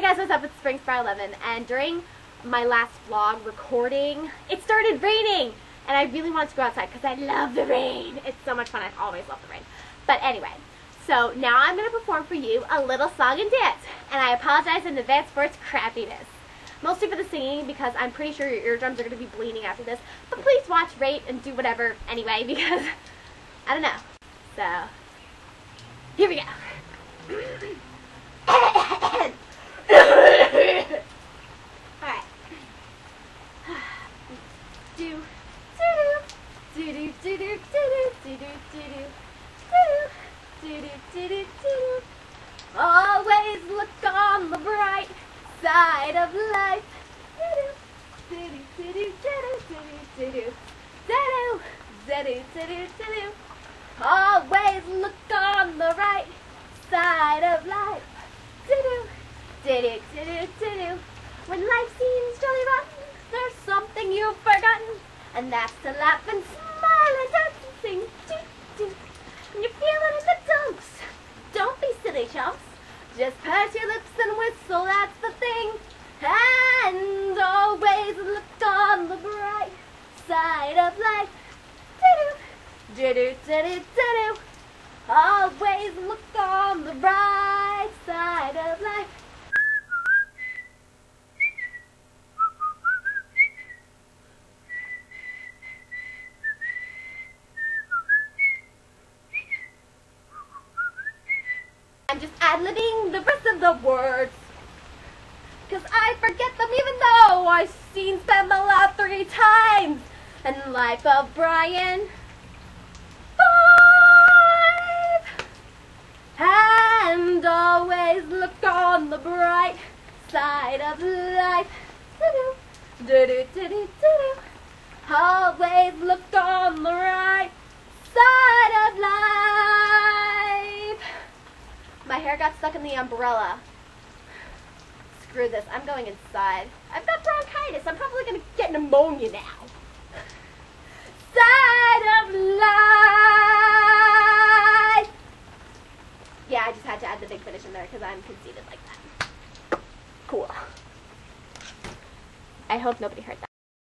guys, what's up? It's Spring Sprout 11, and during my last vlog recording, it started raining, and I really wanted to go outside because I love the rain. It's so much fun. I always love the rain. But anyway, so now I'm going to perform for you a little song and dance, and I apologize in advance for its crappiness. Mostly for the singing, because I'm pretty sure your eardrums are going to be bleeding after this, but please watch, rate, and do whatever anyway, because I don't know. So, here we go. Alright. Do do do do do do do do do do do do. Always look on the bright side of life. Do do do do do do do do do. Always look on the right side of life. When life seems jolly rotten, there's something you've forgotten, and that's to laugh and smile and dance and sing. When you're feeling in the dumps, don't be silly chumps. Just purse your lips and whistle, that's the thing. And always look on the bright side of life. Always look on the bright side of life. I'm just ad-libbing the rest of the words, 'cause I forget them even though I've seen them aloud 3 times. And Life of Brian 5. And always look on the bright side of life. Always look on the right side of life. My hair got stuck in the umbrella. Screw this, I'm going inside. I've got bronchitis, I'm probably going to get pneumonia now. Side of life. Yeah, I just had to add the big finish in there because I'm conceited like that. Cool. I hope nobody heard that.